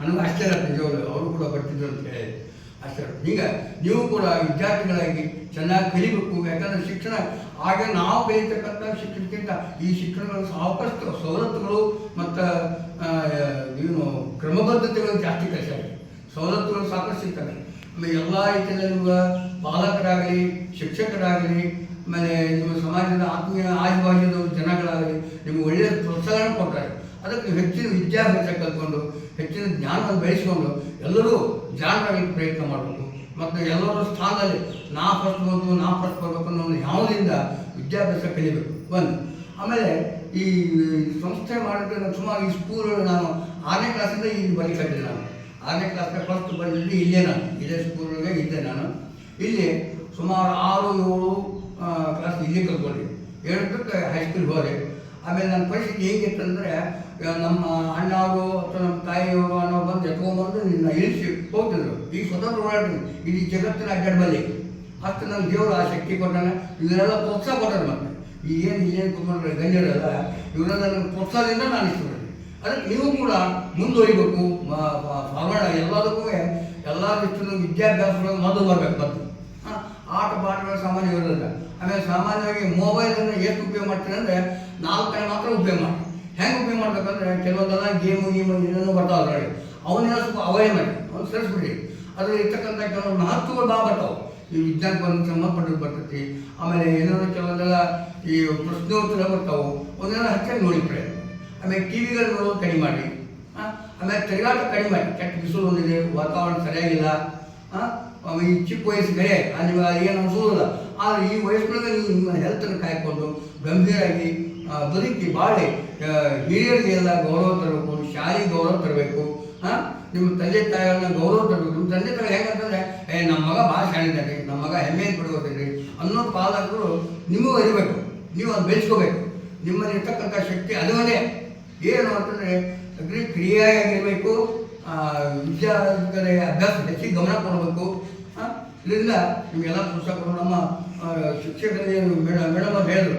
ನನಗೆ ಆಶ್ಚರ್ಯ ನಿಜವಾಗ್ಲು ಅವರು ಕೂಡ ಬರ್ತಿದ್ರು ಅಂತ ಹೇಳಿ ಆಶ್ಚರ್ಯ. ಈಗ ನೀವು ಕೂಡ ವಿದ್ಯಾರ್ಥಿಗಳಾಗಿ ಚೆನ್ನಾಗಿ ಕಲಿಬೇಕು. ಯಾಕಂದರೆ ಶಿಕ್ಷಣ ಆಗ ನಾವು ಕಲಿತಕ್ಕಂಥ ಶಿಕ್ಷಣಕ್ಕಿಂತ ಈ ಶಿಕ್ಷಣಗಳು ಸಾಕಷ್ಟು ಸವಲತ್ತುಗಳು ಮತ್ತು ಏನು ಕ್ರಮಬದ್ಧತೆಗಳು ಜಾಸ್ತಿ ಕಲಿಸಾಗಿದೆ. ಸವಲತ್ತುಗಳು ಸಾಕಷ್ಟು ಸಿಗ್ತವೆ. ಆಮೇಲೆ ಎಲ್ಲ ರೀತಿಯಲ್ಲಿ ಪಾಲಕರಾಗಲಿ ಶಿಕ್ಷಕರಾಗಲಿ ಆಮೇಲೆ ನಿಮ್ಮ ಸಮಾಜದ ಆತ್ಮೀಯ ಆಜುಬಾಜುದ ಜನಗಳಾಗಲಿ ನಿಮಗೆ ಒಳ್ಳೆಯ ಪ್ರೋತ್ಸಾಹ ಕೊಡ್ತಾರೆ. ಅದಕ್ಕೆ ಹೆಚ್ಚಿನ ವಿದ್ಯಾಭ್ಯಾಸ ಕಲ್ತ್ಕೊಂಡು ಹೆಚ್ಚಿನ ಜ್ಞಾನವನ್ನು ಬೆಳೆಸ್ಕೊಂಡು ಎಲ್ಲರೂ ಜಾಣರಾಗಲಿಕ್ಕೆ ಪ್ರಯತ್ನ ಮಾಡಬೇಕು. ಮತ್ತು ಎಲ್ಲರ ಸ್ಥಾನದಲ್ಲಿ ನಾ ಫಸ್ಟ್ ಬರಬೇಕು ಅನ್ನೋ ಯಾವುದರಿಂದ ವಿದ್ಯಾಭ್ಯಾಸ ಕಲಿಬೇಕು ಒಂದು. ಆಮೇಲೆ ಈ ಸಂಸ್ಥೆ ಮಾಡಿದ್ರೆ ನಾನು ಸುಮಾರು ಈ ಸ್ಕೂಲ್ಗಳು ನಾನು 6ನೇ ಕ್ಲಾಸಿಂದ ಇಲ್ಲಿ ಬರೀತಿದ್ದೆ. ನಾನು 6ನೇ ಕ್ಲಾಸ್ಗೆ ಫಸ್ಟ್ ಬಂದಿದ್ದು ಇಲ್ಲೇ, ನಾನು ಇದೇ ಸ್ಕೂಲ್ಗೆ ಇದ್ದೆ. ನಾನು ಇಲ್ಲಿ ಸುಮಾರು 6-7 ಕ್ಲಾಸ್ ಇಲ್ಲಿ ಕಲ್ತ್ಕೊಂಡೆ. 7ಕ್ಕೆ ಹೈಸ್ಕೂಲ್ಗೆ ಹೋದೆ. ಆಮೇಲೆ ನನ್ನ ಪರಿಸ್ಥಿತಿ ಹೇಗಿತ್ತಂದರೆ ನಮ್ಮ ಅಣ್ಣವರು ಅಥವಾ ನಮ್ಮ ತಾಯಿಯವರು ಅನ್ನೋರು ಬಂದು ಎತ್ಕೊಂಡ್ಬಂದು ನಿನ್ನ ಇಳಿಸಿ ಹೋಗ್ತಿದ್ರು. ಈ ಸ್ವತಂತ್ರ ಓಡಾಡ್ತೀನಿ ಇಡೀ ಜಗತ್ತಿನ ಅಡ್ಡಾಡಬಲ್ಲಿ ಅಷ್ಟು ನನ್ನ ದೇವರು ಆ ಶಕ್ತಿ ಕೊಟ್ಟಾನೆ. ಇವರೆಲ್ಲ ಪ್ರೋತ್ಸಾಹ ಕೊಟ್ಟಾರೆ. ಮತ್ತು ಏನು ಕೂತ್ಕೊಂಡ್ರೆ ಗಣ್ಯರಲ್ಲ ಇವರೆಲ್ಲ ನನ್ನ ಪ್ರೋತ್ಸಾಹದಿಂದ ನಾನು ಇಷ್ಟಪಡ್ತೀನಿ. ಅದಕ್ಕೆ ನೀವು ಕೂಡ ಮುಂದುವರಿಬೇಕು. ಫಾರ್ವರ್ಡ್ ಎಲ್ಲದಕ್ಕೂ ಎಲ್ಲ ರೀತಿಯ ವಿದ್ಯಾಭ್ಯಾಸಗಳು ಮೊದಲು ಬರಬೇಕು. ಮತ್ತು ಆಟ ಪಾಠಗಳ ಸಾಮಾನ್ಯ ಇರೋದಿಲ್ಲ. ಆಮೇಲೆ ಸಾಮಾನ್ಯವಾಗಿ ಮೊಬೈಲನ್ನು ಎಷ್ಟು ಉಪಯೋಗ ಮಾಡ್ತೀನಿ ಅಂದರೆ 4 ಕಡೆ ಮಾತ್ರ ಉಪಯೋಗ ಮಾಡಿ. ಹೆಂಗೆ ಉಪಯೋಗ ಮಾಡ್ಬೇಕಂದ್ರೆ ಕೆಲವೊಂದೆಲ್ಲ ಗೇಮು ಏನೇನೋ ಬರ್ತಾವೆ. ಅದರಲ್ಲಿ ಅವನ್ನೆಲ್ಲ ಸ್ವಲ್ಪ ಅವಾಯ್ಡ್ ಮಾಡಿ, ಅವ್ನು ಸರಿಸ್ಬಿಡಿ. ಅದ್ರಲ್ಲಿ ಇರ್ತಕ್ಕಂಥ ಕೆಲವೊಂದು ಮಹತ್ವಗಳು ಬರ್ತಾವೆ. ಈ ವಿಜ್ಞಾನಕ್ಕೆ ಸಂಬಂಧಪಟ್ಟಿದ್ದು ಬರ್ತೈತಿ. ಆಮೇಲೆ ಏನಾದ್ರು ಕೆಲವೊಂದೆಲ್ಲ ಈ ಪ್ರಶ್ನೋತ್ತರ ಬರ್ತಾವೆ, ಅವನ್ನೆಲ್ಲ ಹೆಚ್ಚಾಗಿ ನೋಡಿ ಪ್ರಯತ್ನ. ಆಮೇಲೆ ಟಿ ವಿಗಳು ನೋಡೋದು ಕಡಿಮೆ ಮಾಡಿ. ಆಮೇಲೆ ತಿರುಗಾಟ ಕಡಿಮೆ ಮಾಡಿ. ಕೆಟ್ಟ ಬಿಸಿಲು ಒಂದಿದೆ, ವಾತಾವರಣ ಸರಿಯಾಗಿಲ್ಲ. ಈ ಚಿಕ್ಕ ವಯಸ್ಸು ಕಡೆ ನಿಮಗೆ ಏನು ಅನಿಸೋದಿಲ್ಲ. ಆದರೆ ಈ ವಯಸ್ಸಿನೊಳಗೆ ನೀವು ನಿಮ್ಮ ಹೆಲ್ತನ್ನು ಕಾಯ್ಕೊಂಡು ಗಂಭೀರಾಗಿ ಬದುಕಿ ಬಾಳಿ ಹಿರಿಯರಿಗೆಲ್ಲ ಗೌರವ ತರಬೇಕು, ಶಾಲೆಗೆ ಗೌರವ ತರಬೇಕು. ನಿಮ್ಮ ತಂದೆ ತಾಯಿಗಳನ್ನ ಗೌರವ ತರಬೇಕು. ನಿಮ್ಮ ತಂದೆ ತಾಯಿ ಹೆಂಗಂತಂದರೆ ನಮ್ಮ ಮಗ ಭಾಳ ಶಾಣಿದ್ದಾನೆ, ನಮ್ಮ ಮಗ ಹೆಮ್ಮೆ ಬಿಡ್ಬೋದ್ರಿ ಅನ್ನೋ ಪಾಲಕರು ನಿಮಗೂ ಅರಿಬೇಕು. ನೀವು ಅದು ಬೆಳೆಸ್ಕೋಬೇಕು. ನಿಮ್ಮಲ್ಲಿ ಇರ್ತಕ್ಕಂಥ ಶಕ್ತಿ ಅದುವೇ ಏನು ಅಂತಂದರೆ ಅಗ್ರಿ ಕ್ರಿಯೆಯಾಗಿರಬೇಕು. ವಿದ್ಯಾರ್ಥಿಗಳ ಅಭ್ಯಾಸ ಹೆಚ್ಚಿಗೆ ಗಮನ ಕೊಡಬೇಕು. ಇದರಿಂದ ನಿಮಗೆಲ್ಲ ಪುಸ್ತಕಗಳು ನಮ್ಮ ಶಿಕ್ಷಕರಿಗೆ ಮೇಡಮ್ ಅವ್ರು ಹೇಳಿದ್ರು,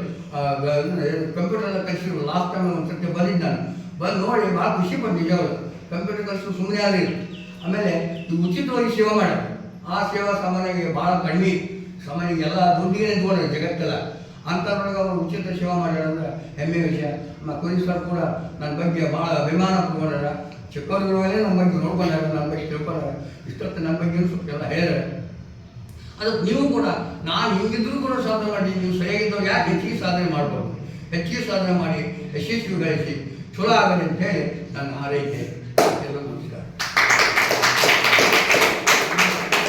ಕಂಪ್ಯೂಟರ್ನ ಕಲಿಸಿದ್ರು. ಲಾಸ್ಟ್ ಟೈಮ್ ಒಂದು ಸರ್ತಿ ಬಂದಿದ್ದು ನಾನು ಬಂದು ನೋಡಿ ಭಾಳ ಖುಷಿ ಪಟ್ಟು ನಿಜವರು. ಕಂಪ್ಯೂಟರ್ ಕಲಿಸು ಸುಮ್ಮನೆ ಆಗಲಿಲ್ಲ. ಆಮೇಲೆ ಉಚಿತವಾಗಿ ಸೇವೆ ಮಾಡೋದು, ಆ ಸೇವಾ ಸಾಮಾನ್ಯವಾಗಿ ಭಾಳ ಕಡಿಮೆ. ಸಾಮಾನ್ಯ ಎಲ್ಲ ದುಡ್ಡಿಗೆ ನಿಂತ್ಕೊಂಡ್ರೆ ಜಗತ್ತೆಲ್ಲ ಅಂಥದ್ರೊಳಗೆ ಅವರು ಉಚಿತ ಸೇವೆ ಮಾಡ್ಯಾರಂದ್ರೆ ಹೆಮ್ಮೆ ವಿಷಯ. ನಮ್ಮ ಕೊಹ್ಲಿ ಸರ್ ಕೂಡ ನನ್ನ ಬಗ್ಗೆ ಭಾಳ ಅಭಿಮಾನ ಪಡ್ಕೊಂಡಾರ. ಚಿಕ್ಕವ್ರಿಗೆ ನಮ್ಮ ಬಗ್ಗೆ ನೋಡ್ಕೊಂಡಾರ, ನನ್ನ ಬಗ್ಗೆ ತಿಳ್ಕೊಂಡಾರ. ಇಷ್ಟೊತ್ತು ನನ್ನ ಬಗ್ಗೆ ಸ್ವಲ್ಪ ಎಲ್ಲ ಹೇಳಿದಾರೆ. ಅದಕ್ಕೆ ನೀವು ಕೂಡ ನಾನು ಹಿಂಗಿದ್ರೂ ಕೂಡ ಸಾಧನೆ ಮಾಡಿ, ನೀವು ಸರಿಯಾಗಿದ್ದವ್ರು ಯಾಕೆ ಹೆಚ್ಚಿಗೆ ಸಾಧನೆ ಮಾಡ್ಬೋದು. ಹೆಚ್ಚಿಗೆ ಸಾಧನೆ ಮಾಡಿ ಯಶಸ್ವಿ ಗಳಿಸಿ ಚಲೋ ಆಗಲಿ ಅಂತ ಹೇಳಿ ನನ್ನ ಹಾರೈಕೆ. ಎಲ್ಲರಿಗೂ ನಮಸ್ಕಾರ.